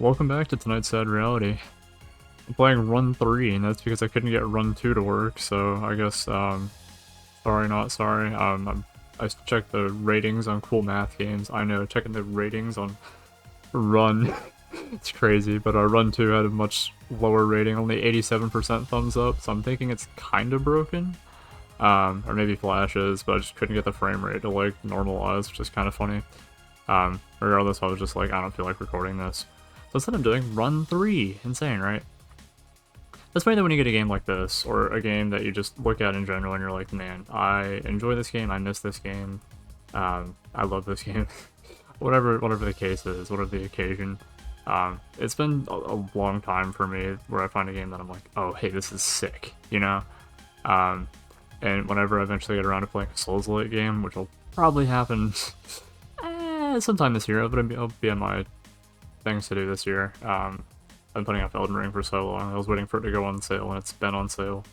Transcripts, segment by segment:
Welcome back to tonight's sad reality. I'm playing Run 3, and that's because I couldn't get Run 2 to work, so I guess, sorry not sorry. I checked the ratings on Cool Math Games. I know, checking the ratings on Run, it's crazy, but Run 2 had a much lower rating, only 87% thumbs up, so I'm thinking it's kinda broken. Or maybe flashes, but I just couldn't get the frame rate to, like, normalize, which is kinda funny. Regardless, I was just like, I don't feel like recording this. So instead I'm doing Run 3. Insane, right? That's funny that when you get a game like this, or a game that you just look at in general and you're like, man, I enjoy this game, I miss this game, I love this game. whatever the case is, whatever the occasion. It's been a long time for me where I find a game that I'm like, oh, hey, this is sick, you know? And whenever I eventually get around to playing a Souls-like game, which will probably happen sometime this year, but it'll be on my things to do this year. I've been putting off Elden Ring for so long. I was waiting for it to go on sale, and it's been on sale.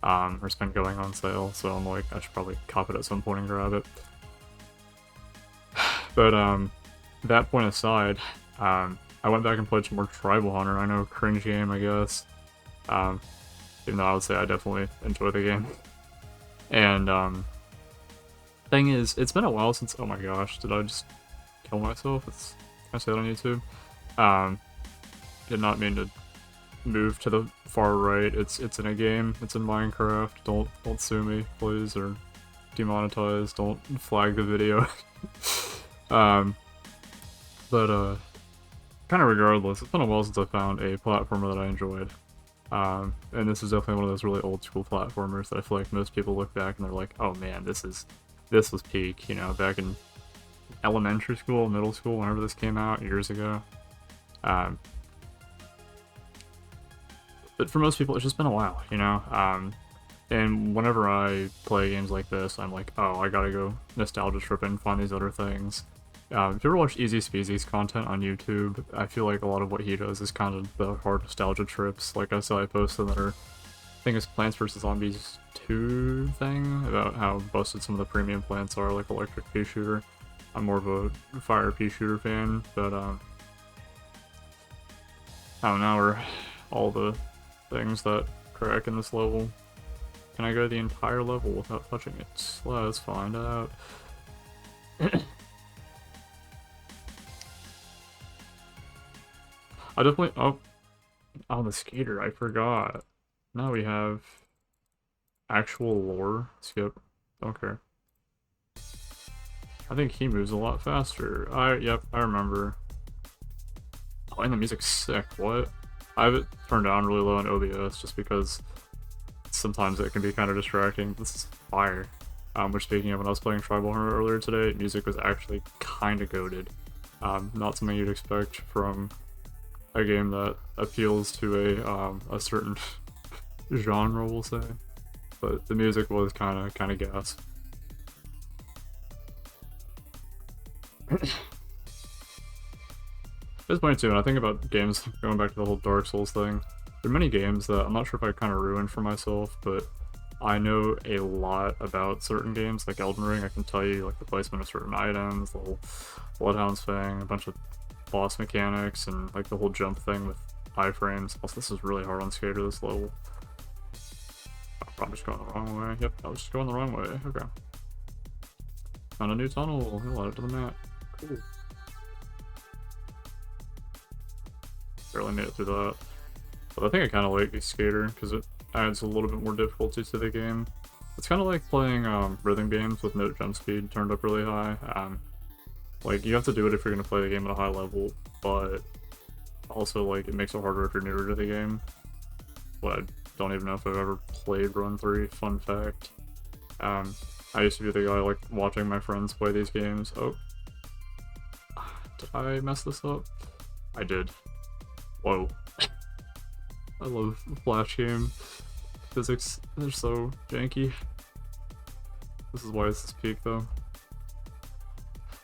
Or it's been going on sale, so I'm like, I should probably cop it at some point and grab it. But, that point aside, I went back and played some more Tribal Hunter. I know, cringe game, I guess. Even though I would say I definitely enjoy the game. And, thing is, it's been a while since, oh my gosh, did I just kill myself? Can I say that on YouTube? Did not mean to move to the far right. It's in a game. It's in Minecraft. Don't sue me, please, or demonetize. Don't flag the video. But kind of regardless, it's been a while since I found a platformer that I enjoyed. And this is definitely one of those really old school platformers that I feel like most people look back and they're like, oh man, this was peak, you know, back in elementary school, middle school, whenever this came out years ago. But for most people, it's just been a while, you know? And whenever I play games like this, I'm like, oh, I gotta go nostalgia trip and find these other things. If you ever watch Easy Speezy's content on YouTube, I feel like a lot of what he does is kind of the hard nostalgia trips. Like I saw I posted that I think it's Plants vs. Zombies 2 thing, about how busted some of the premium plants are, like Electric Pea Shooter. I'm more of a Fire Pea Shooter fan, but, I don't know, or all the things that crack in this level. Can I go the entire level without touching it? Let's find out. I definitely... Oh, the skater, I forgot. Now we have actual lore. Skip. Don't care. I think he moves a lot faster. Yep, I remember. Oh, and the music's sick, what? I have it turned down really low on OBS just because sometimes it can be kind of distracting. This is fire. Which, speaking of, when I was playing Tribal Hunter earlier today, music was actually kind of goated. Not something you'd expect from a game that appeals to a certain genre, we'll say. But the music was kind of gas. It's funny too, and I think about games, going back to the whole Dark Souls thing, there are many games that I'm not sure if I kind of ruined for myself, but I know a lot about certain games, like Elden Ring. I can tell you like the placement of certain items, the whole Bloodhound's thing, a bunch of boss mechanics, and like the whole jump thing with iframes. Also, this is really hard on Skater, this level. Oh, I'm just going the wrong way. Yep, I was just going the wrong way. Okay. Found a new tunnel. We'll add it to the map. Cool. Barely made it through that. But I think I kind of like Skater, because it adds a little bit more difficulty to the game. It's kind of like playing rhythm games with no jump speed turned up really high. Like, you have to do it if you're going to play the game at a high level, but also, like, it makes it harder if you're newer to the game. But I don't even know if I've ever played Run 3, fun fact. I used to be the guy, like, watching my friends play these games. Oh. Did I mess this up? I did. Whoa. I love Flash game physics. They're so janky. This is why this is peak, though.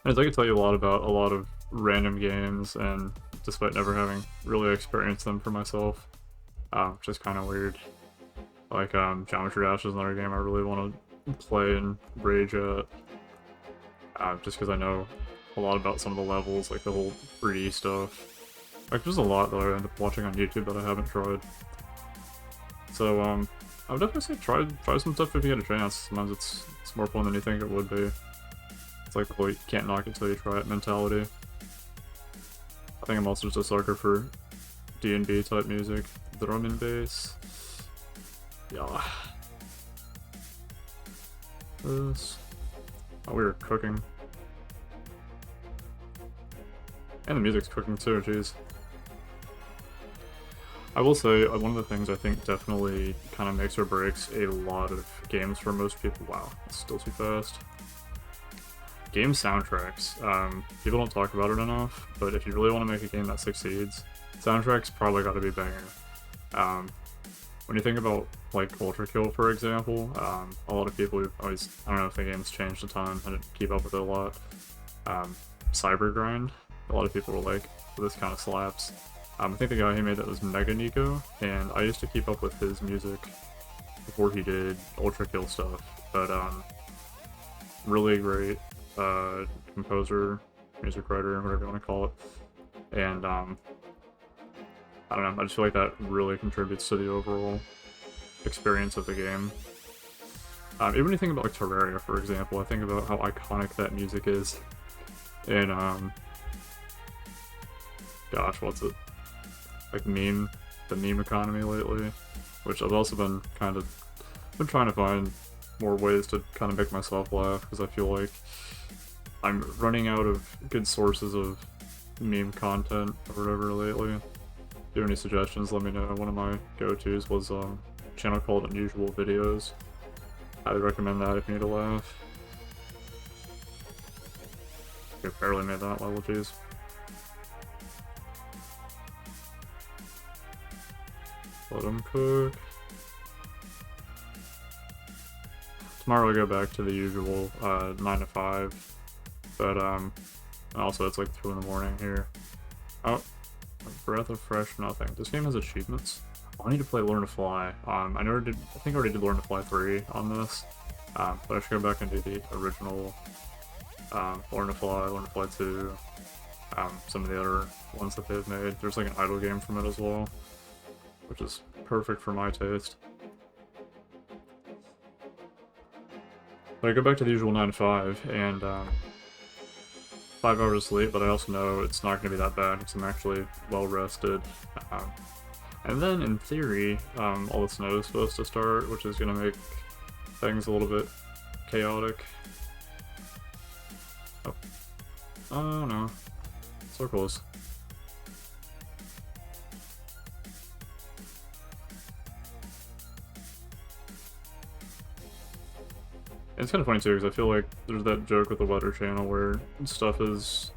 As I can tell you a lot about a lot of random games, and despite never having really experienced them for myself, which is kind of weird. Like, Geometry Dash is another game I really want to play and rage at. Just because I know a lot about some of the levels, like the whole 3D stuff. Like, there's a lot that I end up watching on YouTube that I haven't tried. So, I would definitely say try some stuff if you get a chance. Sometimes it's more fun than you think it would be. It's like the whole you can't knock it till you try it mentality. I think I'm also just a sucker for D&B type music. Drum and bass. Yeah. This. Oh, we were cooking. And the music's cooking too, jeez. I will say, one of the things I think definitely kind of makes or breaks a lot of games for most people. Wow, it's still too fast. Game soundtracks. People don't talk about it enough, but if you really want to make a game that succeeds, soundtracks probably got to be banger. When you think about, like, Ultra Kill, for example, a lot of people always, I don't know if the game's changed a ton, I didn't keep up with it a lot. Cyber Grind, a lot of people were like, this kind of slaps. I think the guy who made that was Mega Nico, and I used to keep up with his music before he did Ultra Kill stuff, but really great composer, music writer, whatever you want to call it, and I don't know, I just feel like that really contributes to the overall experience of the game. Even when you think about like Terraria, for example, I think about how iconic that music is, and gosh, what's it? Like the meme economy lately, which I've also been trying to find more ways to kind of make myself laugh, because I feel like I'm running out of good sources of meme content or whatever lately. If you have any suggestions, let me know. One of my go-tos was a channel called Unusual Videos. I'd recommend that if you need a laugh. I barely made that level, jeez. Let them cook. Tomorrow I go back to the usual 9 to 5, but also it's like 2 in the morning here. Oh, a breath of fresh nothing. This game has achievements. I need to play Learn to Fly. I think I already did Learn to Fly 3 on this, but I should go back and do the original Learn to Fly 2, some of the other ones that they've made. There's like an idle game from it as well, which is perfect for my taste. But I go back to the usual 9 to 5, and 5 hours of sleep, but I also know it's not going to be that bad because I'm actually well rested. And then, in theory, all the snow is supposed to start, which is going to make things a little bit chaotic. Oh no. So close. It's kind of funny too, because I feel like there's that joke with the Weather Channel where stuff is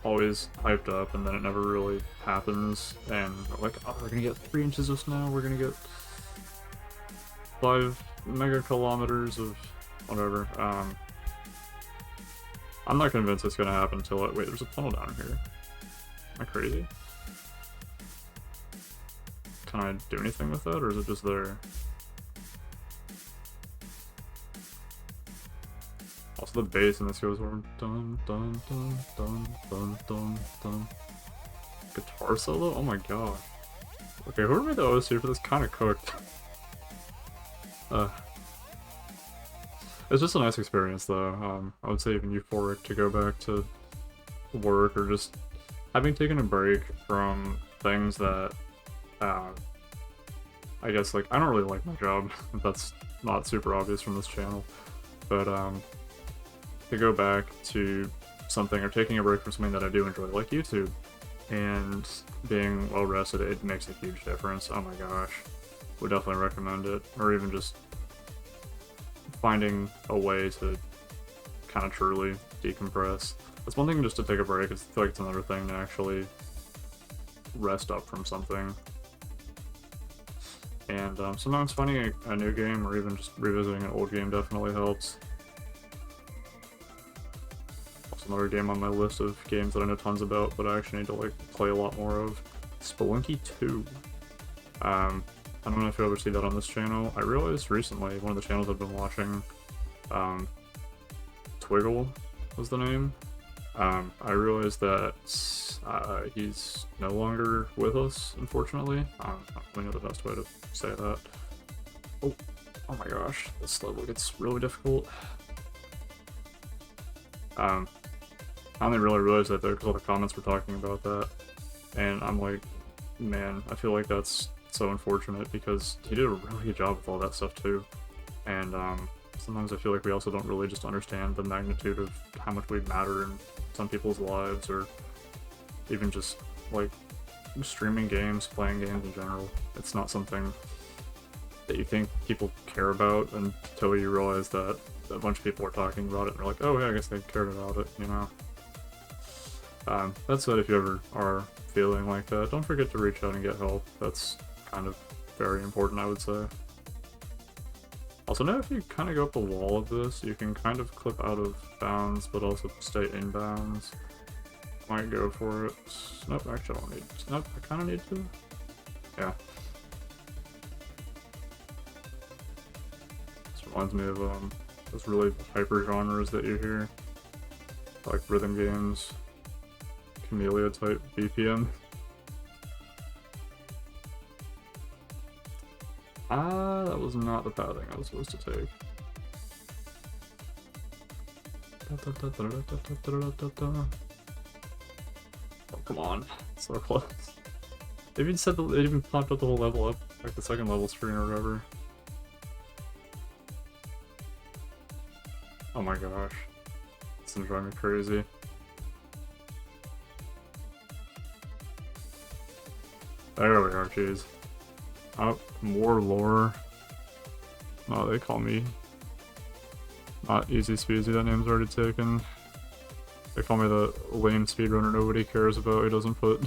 always hyped up and then it never really happens, and like, oh, we're gonna get 3 inches of snow, we're gonna get 5 megakilometers of whatever. I'm not convinced it's gonna happen until wait, there's a tunnel down here. Am I crazy? Can I do anything with that, or is it just there? Also, the bass in this goes over dun dun dun dun dun dun dun. Guitar solo? Oh my god. Okay, whoever made the OST for this kind of cooked. It's just a nice experience though. I would say even euphoric to go back to work, or just having taken a break from things that, I guess, like, I don't really like my job. That's not super obvious from this channel. But, to go back to something, or taking a break from something that I do enjoy, like YouTube, and being well rested, it makes a huge difference. Oh my gosh. Would definitely recommend it. Or even just finding a way to kind of truly decompress. It's one thing just to take a break, I feel like it's another thing to actually rest up from something. And sometimes finding a new game, or even just revisiting an old game, definitely helps. Also, another game on my list of games that I know tons about, but I actually need to like play a lot more of. Spelunky 2. I don't know if you ever see that on this channel. I realized recently, one of the channels I've been watching, Twiggle was the name. I realized that He's no longer with us, unfortunately. I don't really know the best way to say that. Oh, oh my gosh, this level gets really difficult. I only really realized that though because all the comments were talking about that, and I'm like, man, I feel like that's so unfortunate because he did a really good job with all that stuff too, and sometimes I feel like we also don't really just understand the magnitude of how much we matter in some people's lives, or even just like streaming games, playing games in general. It's not something that you think people care about until you realize that a bunch of people are talking about it and they're like, oh yeah, I guess they cared about it, you know? That said, if you ever are feeling like that, don't forget to reach out and get help. That's kind of very important, I would say. Also, now if you kind of go up the wall of this, you can kind of clip out of bounds, but also stay in bounds. Might go for it. Nope, actually I don't need to. Nope, I kind of need to. Yeah. This reminds me of those really hyper genres that you hear. Like rhythm games, Camellia type BPM. Ah, that was not the pathing I was supposed to take. Oh, come on. So close. They even said it even popped up the whole level up, like the second level screen or whatever. Oh my gosh. It's gonna drive me crazy. There we are, jeez. Oh, more lore. Oh, they call me not easy speezy, that name's already taken. They call me the lame speedrunner nobody cares about, who doesn't put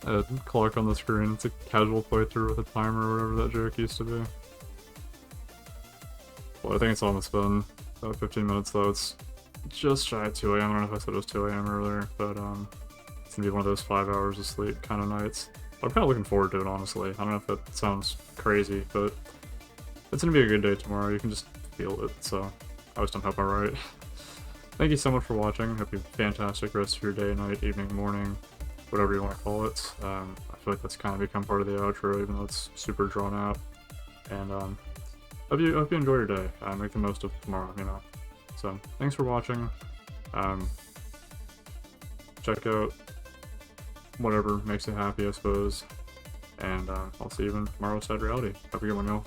a clock on the screen. It's a casual playthrough with a timer or whatever that joke used to be. Well, I think it's almost been about 15 minutes though. It's just shy of 2 AM. I don't know if I said it was 2 AM earlier, but it's gonna be one of those 5 hours of sleep kind of nights. But I'm kind of looking forward to it, honestly. I don't know if that sounds crazy, but it's gonna be a good day tomorrow. You can just feel it, so I just don't hope I'm right. Thank you so much for watching. Hope you have a fantastic rest of your day, night, evening, morning, whatever you want to call it. I feel like that's kind of become part of the outro, even though it's super drawn out. And hope you enjoy your day. Make the most of tomorrow, you know. So thanks for watching. Check out whatever makes you happy, I suppose. And I'll see you in tomorrow's Sad Reality. Have a good one, y'all.